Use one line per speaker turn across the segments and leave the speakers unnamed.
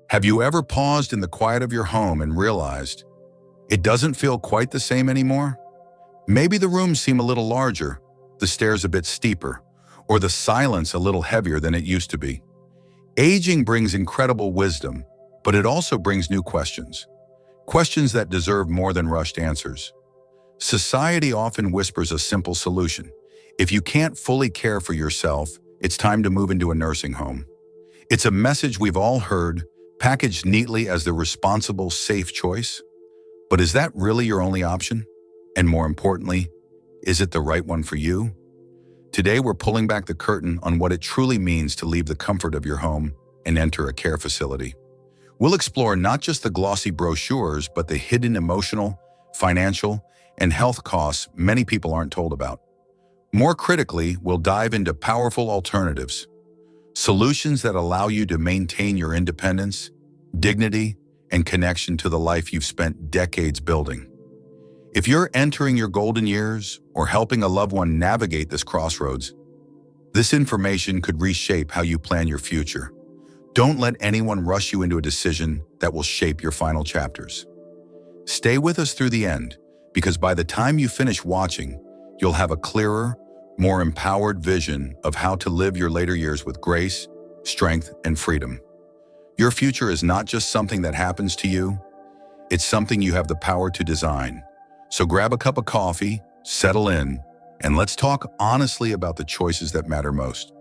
Have you ever paused in the quiet of your home and realized it doesn't feel quite the same anymore? Maybe the rooms seem a little larger, the stairs a bit steeper, or the silence a little heavier than it used to be. Aging brings incredible wisdom, but it also brings new questions. Questions that deserve more than rushed answers. Society often whispers a simple solution. If you can't fully care for yourself, it's time to move into a nursing home. It's a message we've all heard, packaged neatly as the responsible, safe choice. But is that really your only option? And more importantly, is it the right one for you? Today, we're pulling back the curtain on what it truly means to leave the comfort of your home and enter a care facility. We'll explore not just the glossy brochures, but the hidden emotional, financial, and health costs many people aren't told about. More critically, we'll dive into powerful alternatives, solutions that allow you to maintain your independence, dignity, and connection to the life you've spent decades building. If you're entering your golden years or helping a loved one navigate this crossroads, this information could reshape how you plan your future. Don't let anyone rush you into a decision that will shape your final chapters. Stay with us through the end, because by the time you finish watching, you'll have a clearer, more empowered vision of how to live your later years with grace, strength, and freedom. Your future is not just something that happens to you, it's something you have the power to design. So grab a cup of coffee, settle in, and let's talk honestly about the choices that matter most.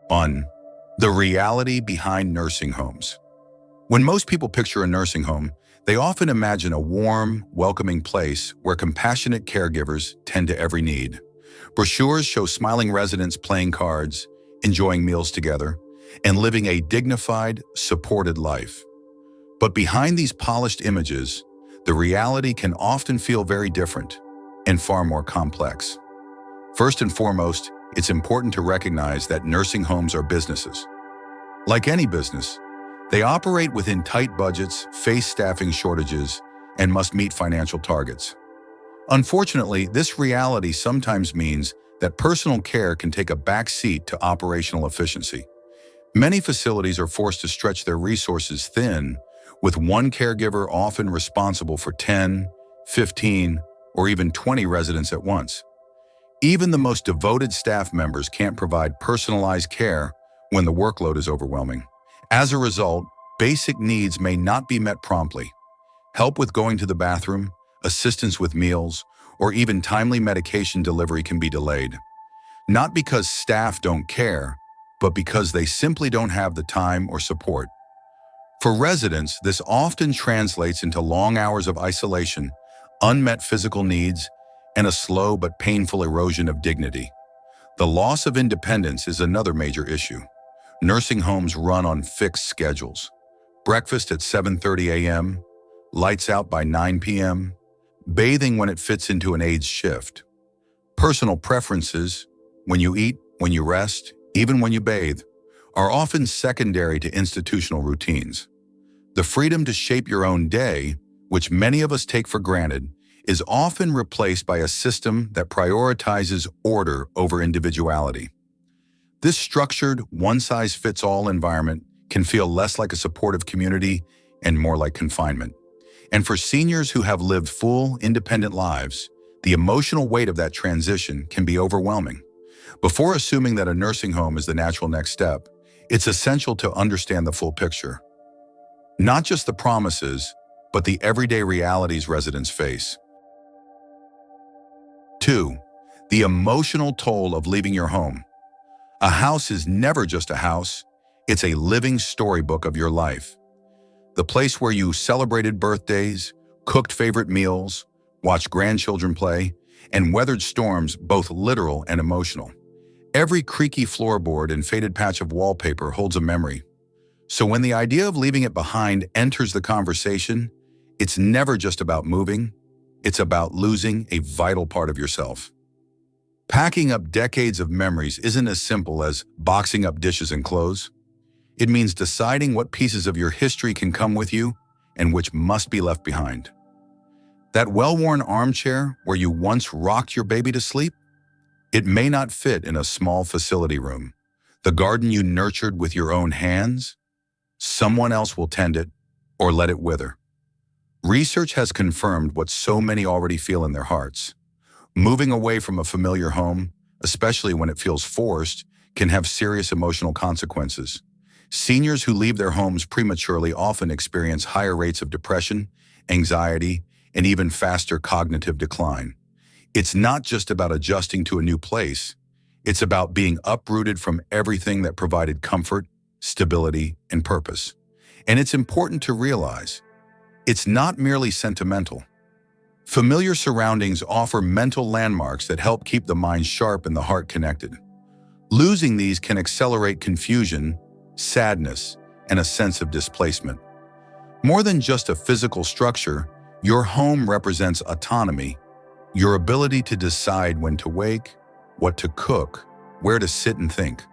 1. The reality behind nursing homes. When most people picture a nursing home, they often imagine a warm, welcoming place where compassionate caregivers tend to every need. Brochures show smiling residents playing cards, enjoying meals together, and living a dignified, supported life. But behind these polished images, the reality can often feel very different and far more complex. First and foremost, it's important to recognize that nursing homes are businesses. Like any business, they operate within tight budgets, face staffing shortages, and must meet financial targets. Unfortunately, this reality sometimes means that personal care can take a back seat to operational efficiency. Many facilities are forced to stretch their resources thin, with one caregiver often responsible for 10, 15, or even 20 residents at once. Even the most devoted staff members can't provide personalized care when the workload is overwhelming. As a result, basic needs may not be met promptly. Help with going to the bathroom, assistance with meals, or even timely medication delivery can be delayed. Not because staff don't care, but because they simply don't have the time or support. For residents, this often translates into long hours of isolation, unmet physical needs, and a slow but painful erosion of dignity. The loss of independence is another major issue. Nursing homes run on fixed schedules. Breakfast at 7:30 a.m., lights out by 9 p.m., bathing when it fits into an aide's shift. Personal preferences, when you eat, when you rest, even when you bathe, are often secondary to institutional routines. The freedom to shape your own day, which many of us take for granted, is often replaced by a system that prioritizes order over individuality. This structured, one-size-fits-all environment can feel less like a supportive community and more like confinement. And for seniors who have lived full, independent lives, the emotional weight of that transition can be overwhelming. Before assuming that a nursing home is the natural next step, it's essential to understand the full picture. Not just the promises, but the everyday realities residents face. 2. The emotional toll of leaving your home. A house is never just a house, it's a living storybook of your life. The place where you celebrated birthdays, cooked favorite meals, watched grandchildren play, and weathered storms, both literal and emotional. Every creaky floorboard and faded patch of wallpaper holds a memory. So when the idea of leaving it behind enters the conversation, it's never just about moving, it's about losing a vital part of yourself. Packing up decades of memories isn't as simple as boxing up dishes and clothes. It means deciding what pieces of your history can come with you and which must be left behind. That well-worn armchair where you once rocked your baby to sleep? It may not fit in a small facility room. The garden you nurtured with your own hands? someone else will tend it or let it wither. Research has confirmed what so many already feel in their hearts. Moving away from a familiar home, especially when it feels forced, can have serious emotional consequences. Seniors who leave their homes prematurely often experience higher rates of depression, anxiety, and even faster cognitive decline. It's not just about adjusting to a new place. It's about being uprooted from everything that provided comfort, stability, and purpose. And it's important to realize, it's not merely sentimental. Familiar surroundings offer mental landmarks that help keep the mind sharp and the heart connected. Losing these can accelerate confusion, sadness, and a sense of displacement. More than just a physical structure, your home represents autonomy, your ability to decide when to wake, what to cook, where to sit and think.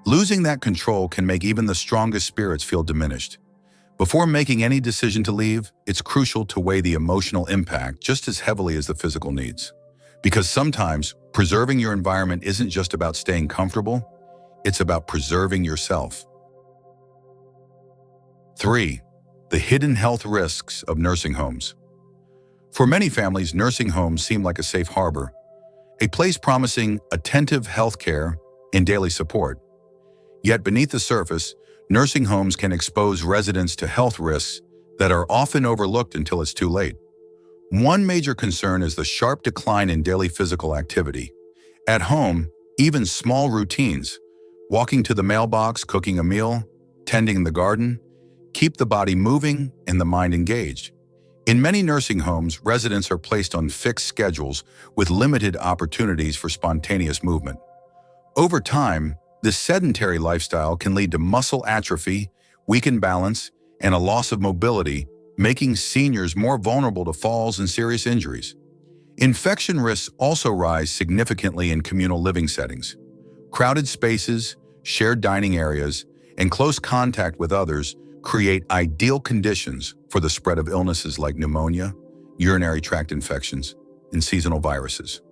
Losing that control can make even the strongest spirits feel diminished. Before making any decision to leave, it's crucial to weigh the emotional impact just as heavily as the physical needs. Because sometimes, preserving your environment isn't just about staying comfortable, it's about preserving yourself. 3. The hidden health risks of nursing homes. For many families, nursing homes seem like a safe harbor, a place promising attentive health care and daily support. Yet beneath the surface, nursing homes can expose residents to health risks that are often overlooked until it's too late. One major concern is the sharp decline in daily physical activity. At home, even small routines, walking to the mailbox, cooking a meal, tending the garden, keep the body moving and the mind engaged. In many nursing homes, residents are placed on fixed schedules with limited opportunities for spontaneous movement. Over time, this sedentary lifestyle can lead to muscle atrophy, weakened balance, and a loss of mobility, making seniors more vulnerable to falls and serious injuries. Infection risks also rise significantly in communal living settings. Crowded spaces, shared dining areas, and close contact with others create ideal conditions for the spread of illnesses like pneumonia, urinary tract infections, and seasonal viruses.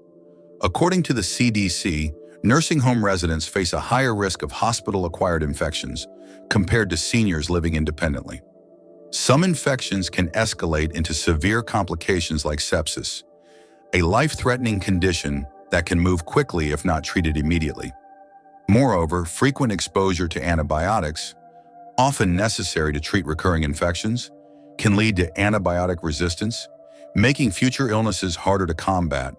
According to the CDC, nursing home residents face a higher risk of hospital-acquired infections compared to seniors living independently. Some infections can escalate into severe complications like sepsis, a life-threatening condition that can move quickly if not treated immediately. Moreover, frequent exposure to antibiotics, often necessary to treat recurring infections, can lead to antibiotic resistance, making future illnesses harder to combat.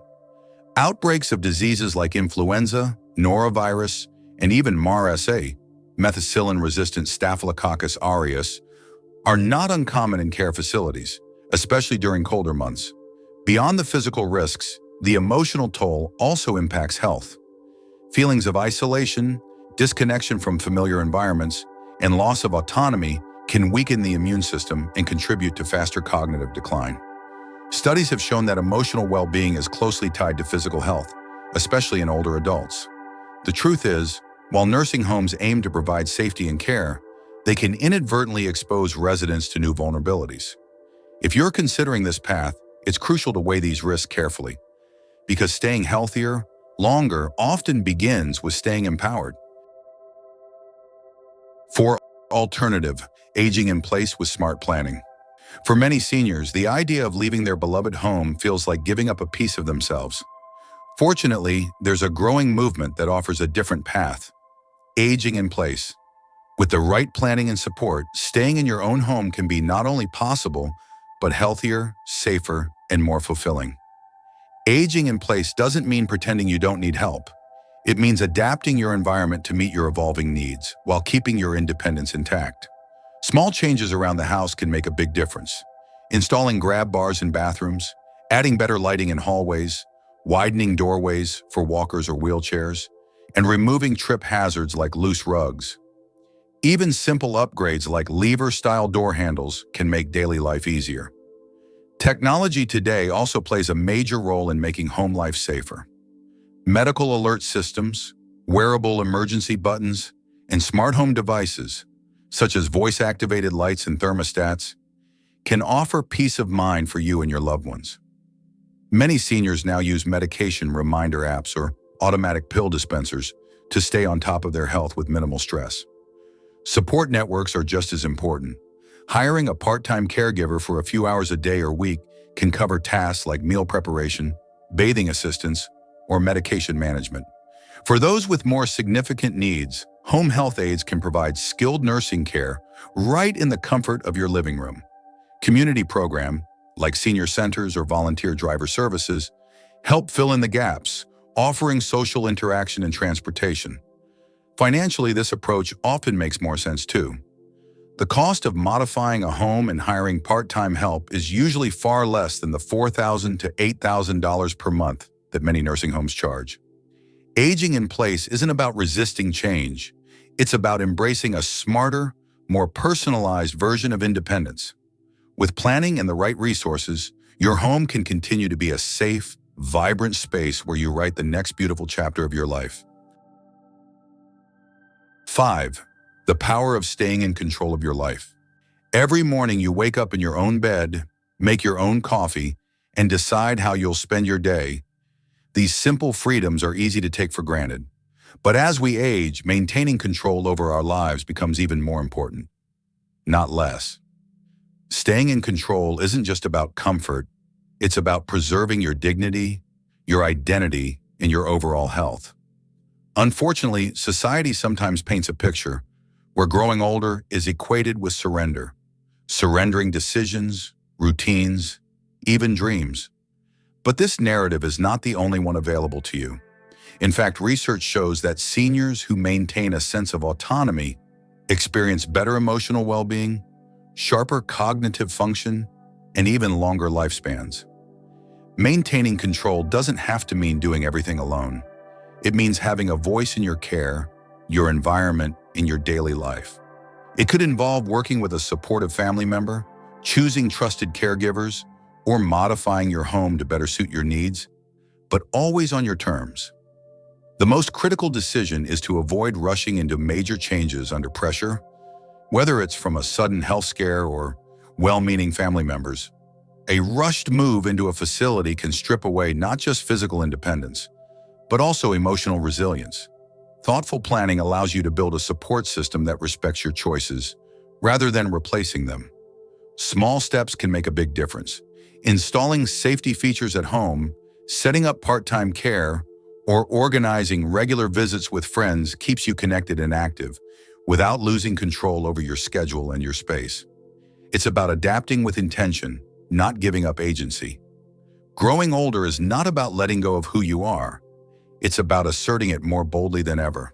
Outbreaks of diseases like influenza, norovirus, and even MRSA, methicillin-resistant Staphylococcus aureus, are not uncommon in care facilities, especially during colder months. Beyond the physical risks, the emotional toll also impacts health. Feelings of isolation, disconnection from familiar environments, and loss of autonomy can weaken the immune system and contribute to faster cognitive decline. Studies have shown that emotional well-being is closely tied to physical health, especially in older adults. The truth is, while nursing homes aim to provide safety and care, they can inadvertently expose residents to new vulnerabilities. If you're considering this path, it's crucial to weigh these risks carefully, because staying healthier, longer often begins with staying empowered. 4. Alternative, aging in place with smart planning. For many seniors, the idea of leaving their beloved home feels like giving up a piece of themselves. Fortunately, there's a growing movement that offers a different path: aging in place. With the right planning and support, staying in your own home can be not only possible, but healthier, safer, and more fulfilling. Aging in place doesn't mean pretending you don't need help. It means adapting your environment to meet your evolving needs while keeping your independence intact. Small changes around the house can make a big difference. Installing grab bars in bathrooms, adding better lighting in hallways, widening doorways for walkers or wheelchairs, and removing trip hazards like loose rugs. Even simple upgrades like lever-style door handles can make daily life easier. Technology today also plays a major role in making home life safer. Medical alert systems, wearable emergency buttons, and smart home devices, such as voice-activated lights and thermostats, can offer peace of mind for you and your loved ones. Many seniors now use medication reminder apps or automatic pill dispensers to stay on top of their health with minimal stress. Support networks are just as important. Hiring a part-time caregiver for a few hours a day or week can cover tasks like meal preparation, bathing assistance, or medication management. For those with more significant needs, home health aides can provide skilled nursing care right in the comfort of your living room. Community programs, like senior centers or volunteer driver services, help fill in the gaps, offering social interaction and transportation. Financially, this approach often makes more sense too. The cost of modifying a home and hiring part-time help is usually far less than the $4,000 to $8,000 per month that many nursing homes charge. Aging in place isn't about resisting change. It's about embracing a smarter, more personalized version of independence. With planning and the right resources, your home can continue to be a safe, vibrant space where you write the next beautiful chapter of your life. 5. The power of staying in control of your life. Every morning you wake up in your own bed, make your own coffee, and decide how you'll spend your day. These simple freedoms are easy to take for granted. But as we age, maintaining control over our lives becomes even more important, not less. Staying in control isn't just about comfort, it's about preserving your dignity, your identity, and your overall health. Unfortunately, society sometimes paints a picture where growing older is equated with surrender, surrendering decisions, routines, even dreams. But this narrative is not the only one available to you. In fact, research shows that seniors who maintain a sense of autonomy experience better emotional well-being, sharper cognitive function, and even longer lifespans. Maintaining control doesn't have to mean doing everything alone. It means having a voice in your care, your environment, in your daily life. It could involve working with a supportive family member, choosing trusted caregivers, or modifying your home to better suit your needs, but always on your terms. The most critical decision is to avoid rushing into major changes under pressure, whether it's from a sudden health scare or well-meaning family members. A rushed move into a facility can strip away not just physical independence, but also emotional resilience. Thoughtful planning allows you to build a support system that respects your choices, rather than replacing them. Small steps can make a big difference. Installing safety features at home, setting up part-time care, or organizing regular visits with friends keeps you connected and active, without losing control over your schedule and your space. It's about adapting with intention, not giving up agency. Growing older is not about letting go of who you are. It's about asserting it more boldly than ever.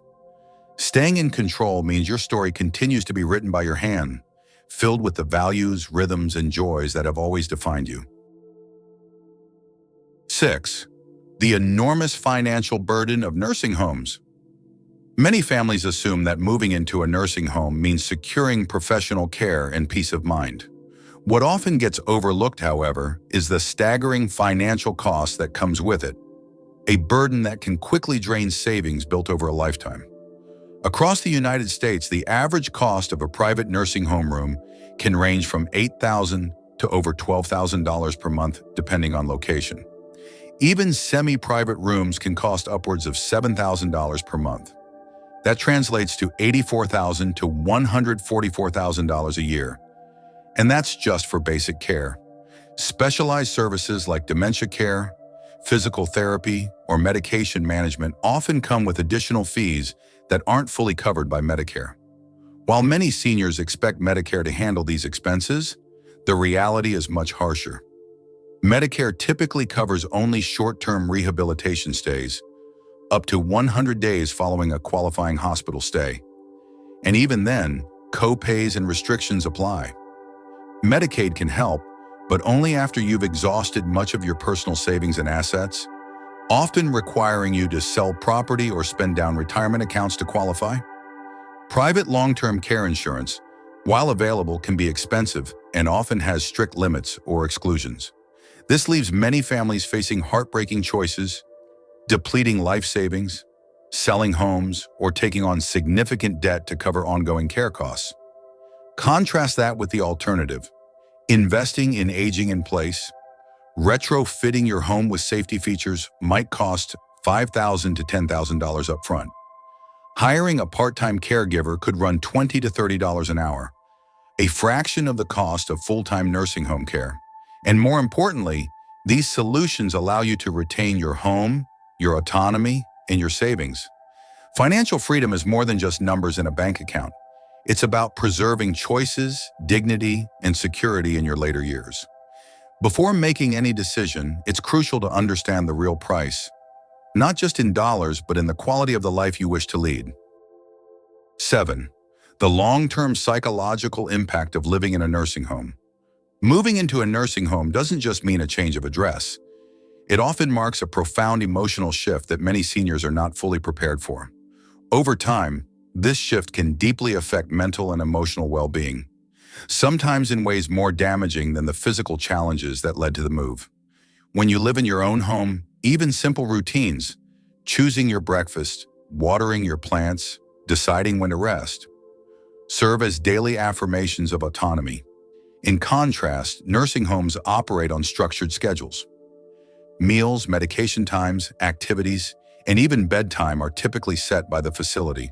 Staying in control means your story continues to be written by your hand, filled with the values, rhythms, and joys that have always defined you. 6. The enormous financial burden of nursing homes. Many families assume that moving into a nursing home means securing professional care and peace of mind. What often gets overlooked, however, is the staggering financial cost that comes with it, a burden that can quickly drain savings built over a lifetime. Across the United States, the average cost of a private nursing home room can range from $8,000 to over $12,000 per month, depending on location. Even semi-private rooms can cost upwards of $7,000 per month. That translates to $84,000 to $144,000 a year. And that's just for basic care. Specialized services like dementia care, physical therapy, or medication management often come with additional fees that aren't fully covered by Medicare. While many seniors expect Medicare to handle these expenses, the reality is much harsher. Medicare typically covers only short-term rehabilitation stays, up to 100 days following a qualifying hospital stay. And even then, co-pays and restrictions apply. Medicaid can help, but only after you've exhausted much of your personal savings and assets, often requiring you to sell property or spend down retirement accounts to qualify. Private long-term care insurance, while available, can be expensive and often has strict limits or exclusions. This leaves many families facing heartbreaking choices, depleting life savings, selling homes, or taking on significant debt to cover ongoing care costs. Contrast that with the alternative: investing in aging in place. Retrofitting your home with safety features might cost $5,000 to $10,000 up front. Hiring a part-time caregiver could run $20 to $30 an hour, a fraction of the cost of full-time nursing home care. And more importantly, these solutions allow you to retain your home, your autonomy, and your savings. Financial freedom is more than just numbers in a bank account. It's about preserving choices, dignity, and security in your later years. Before making any decision, it's crucial to understand the real price, not just in dollars, but in the quality of the life you wish to lead. 7. The long-term psychological impact of living in a nursing home. Moving into a nursing home doesn't just mean a change of address. It often marks a profound emotional shift that many seniors are not fully prepared for. Over time, this shift can deeply affect mental and emotional well-being, sometimes in ways more damaging than the physical challenges that led to the move. When you live in your own home, even simple routines, choosing your breakfast, watering your plants, deciding when to rest, serve as daily affirmations of autonomy. In contrast, nursing homes operate on structured schedules. Meals, medication times, activities, and even bedtime are typically set by the facility.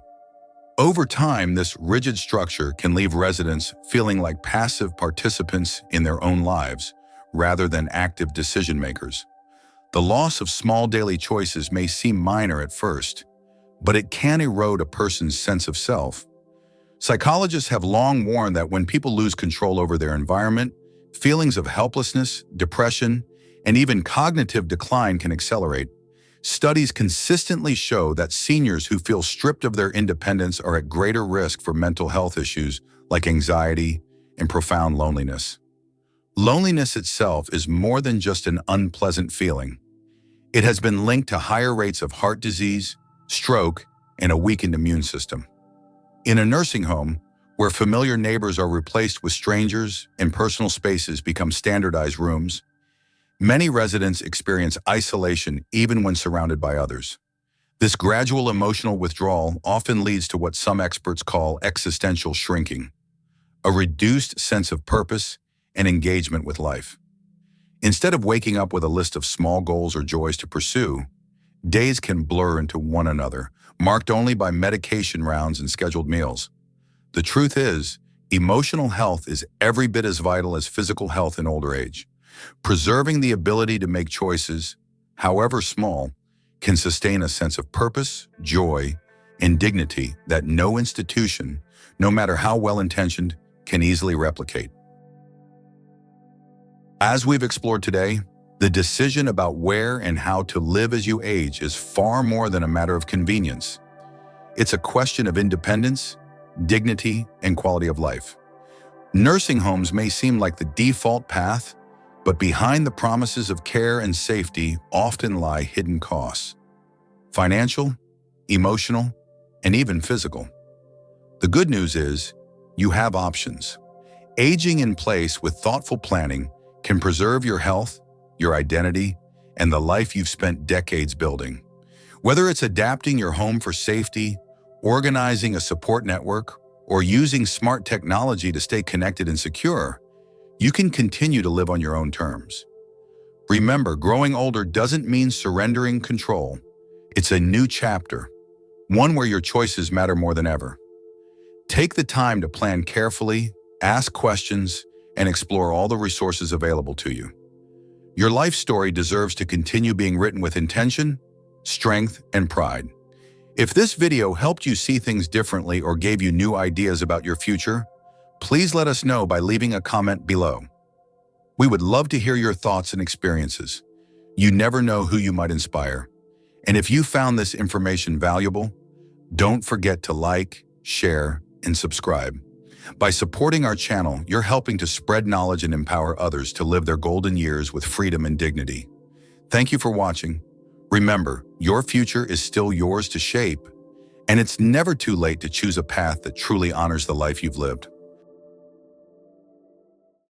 Over time, this rigid structure can leave residents feeling like passive participants in their own lives rather than active decision makers. The loss of small daily choices may seem minor at first, but it can erode a person's sense of self. Psychologists have long warned that when people lose control over their environment, feelings of helplessness, depression, and even cognitive decline can accelerate. Studies consistently show that seniors who feel stripped of their independence are at greater risk for mental health issues like anxiety and profound loneliness. Loneliness itself is more than just an unpleasant feeling. It has been linked to higher rates of heart disease, stroke, and a weakened immune system. In a nursing home, where familiar neighbors are replaced with strangers and personal spaces become standardized rooms, many residents experience isolation even when surrounded by others. This gradual emotional withdrawal often leads to what some experts call existential shrinking, a reduced sense of purpose and engagement with life. Instead of waking up with a list of small goals or joys to pursue, days can blur into one another, marked only by medication rounds and scheduled meals. The truth is, emotional health is every bit as vital as physical health in older age. Preserving the ability to make choices, however small, can sustain a sense of purpose, joy, and dignity that no institution, no matter how well-intentioned, can easily replicate. As we've explored today, the decision about where and how to live as you age is far more than a matter of convenience. It's a question of independence, dignity, and quality of life. Nursing homes may seem like the default path, but behind the promises of care and safety often lie hidden costs: financial, emotional, and even physical. The good news is, you have options. Aging in place with thoughtful planning can preserve your health, your identity, and the life you've spent decades building. Whether it's adapting your home for safety, organizing a support network, or using smart technology to stay connected and secure, you can continue to live on your own terms. Remember, growing older doesn't mean surrendering control. It's a new chapter, one where your choices matter more than ever. Take the time to plan carefully, ask questions, and explore all the resources available to you. Your life story deserves to continue being written with intention, strength, and pride. If this video helped you see things differently or gave you new ideas about your future, please let us know by leaving a comment below. We would love to hear your thoughts and experiences. You never know who you might inspire. And if you found this information valuable, don't forget to like, share, and subscribe. By supporting our channel, you're helping to spread knowledge and empower others to live their golden years with freedom and dignity. Thank you for watching. Remember, your future is still yours to shape, and it's never too late to choose a path that truly honors the life you've lived.